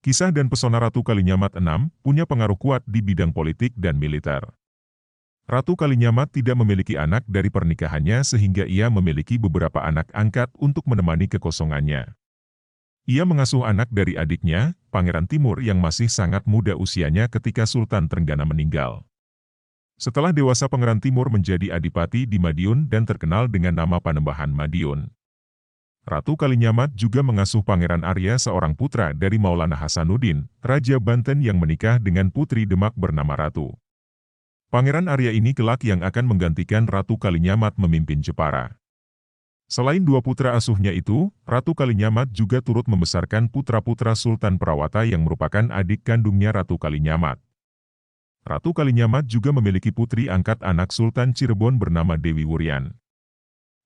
Kisah dan pesona Ratu Kalinyamat VI punya pengaruh kuat di bidang politik dan militer. Ratu Kalinyamat tidak memiliki anak dari pernikahannya sehingga ia memiliki beberapa anak angkat untuk menemani kekosongannya. Ia mengasuh anak dari adiknya, Pangeran Timur yang masih sangat muda usianya ketika Sultan Trenggana meninggal. Setelah dewasa Pangeran Timur menjadi adipati di Madiun dan terkenal dengan nama Panembahan Madiun. Ratu Kalinyamat juga mengasuh Pangeran Arya seorang putra dari Maulana Hasanuddin, Raja Banten yang menikah dengan putri Demak bernama Ratu. Pangeran Arya ini kelak yang akan menggantikan Ratu Kalinyamat memimpin Jepara. Selain dua putra asuhnya itu, Ratu Kalinyamat juga turut membesarkan putra-putra Sultan Perawata yang merupakan adik kandungnya Ratu Kalinyamat. Ratu Kalinyamat juga memiliki putri angkat anak Sultan Cirebon bernama Dewi Wuryan.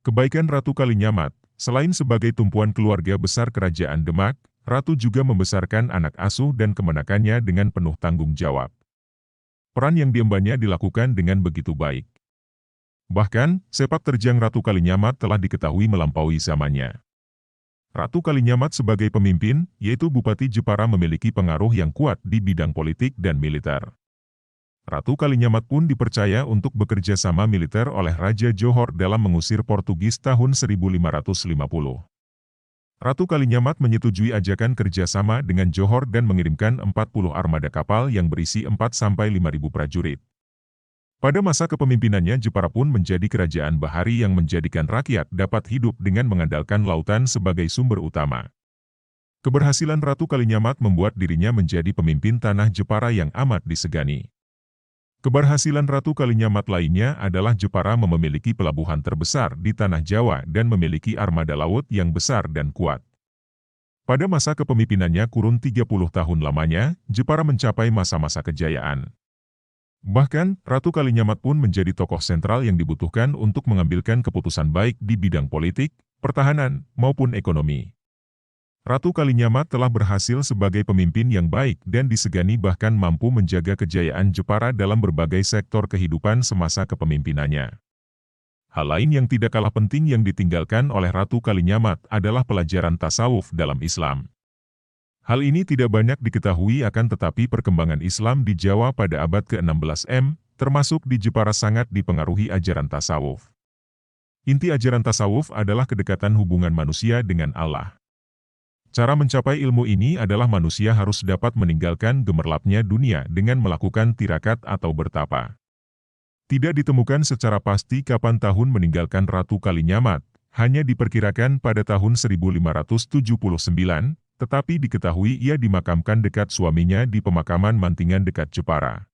Kebaikan Ratu Kalinyamat, selain sebagai tumpuan keluarga besar Kerajaan Demak, Ratu juga membesarkan anak asuh dan kemenakannya dengan penuh tanggung jawab. Peran yang diembannya dilakukan dengan begitu baik. Bahkan, sepak terjang Ratu Kalinyamat telah diketahui melampaui zamannya. Ratu Kalinyamat sebagai pemimpin, yaitu Bupati Jepara memiliki pengaruh yang kuat di bidang politik dan militer. Ratu Kalinyamat pun dipercaya untuk bekerja sama militer oleh Raja Johor dalam mengusir Portugis tahun 1550. Ratu Kalinyamat menyetujui ajakan kerjasama dengan Johor dan mengirimkan 40 armada kapal yang berisi 4-5 ribu prajurit. Pada masa kepemimpinannya Jepara pun menjadi kerajaan bahari yang menjadikan rakyat dapat hidup dengan mengandalkan lautan sebagai sumber utama. Keberhasilan Ratu Kalinyamat membuat dirinya menjadi pemimpin tanah Jepara yang amat disegani. Keberhasilan Ratu Kalinyamat lainnya adalah Jepara memiliki pelabuhan terbesar di Tanah Jawa dan memiliki armada laut yang besar dan kuat. Pada masa kepemimpinannya kurun 30 tahun lamanya, Jepara mencapai masa-masa kejayaan. Bahkan, Ratu Kalinyamat pun menjadi tokoh sentral yang dibutuhkan untuk mengambilkan keputusan baik di bidang politik, pertahanan, maupun ekonomi. Ratu Kalinyamat telah berhasil sebagai pemimpin yang baik dan disegani bahkan mampu menjaga kejayaan Jepara dalam berbagai sektor kehidupan semasa kepemimpinannya. Hal lain yang tidak kalah penting yang ditinggalkan oleh Ratu Kalinyamat adalah pelajaran tasawuf dalam Islam. Hal ini tidak banyak diketahui akan tetapi perkembangan Islam di Jawa pada abad ke-16 termasuk di Jepara sangat dipengaruhi ajaran tasawuf. Inti ajaran tasawuf adalah kedekatan hubungan manusia dengan Allah. Cara mencapai ilmu ini adalah manusia harus dapat meninggalkan gemerlapnya dunia dengan melakukan tirakat atau bertapa. Tidak ditemukan secara pasti kapan tahun meninggalkan Ratu Kalinyamat, hanya diperkirakan pada tahun 1579, tetapi diketahui ia dimakamkan dekat suaminya di pemakaman Mantingan dekat Jepara.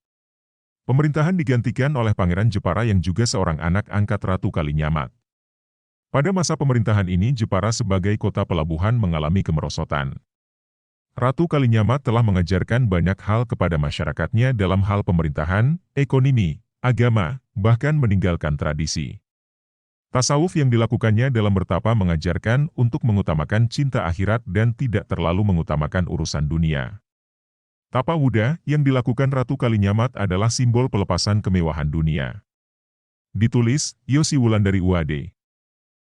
Pemerintahan digantikan oleh Pangeran Jepara yang juga seorang anak angkat Ratu Kalinyamat. Pada masa pemerintahan ini Jepara sebagai kota pelabuhan mengalami kemerosotan. Ratu Kalinyamat telah mengajarkan banyak hal kepada masyarakatnya dalam hal pemerintahan, ekonomi, agama, bahkan meninggalkan tradisi. Tasawuf yang dilakukannya dalam bertapa mengajarkan untuk mengutamakan cinta akhirat dan tidak terlalu mengutamakan urusan dunia. Tapa Wuda yang dilakukan Ratu Kalinyamat adalah simbol pelepasan kemewahan dunia. Ditulis, Yosi Wulandari UAD.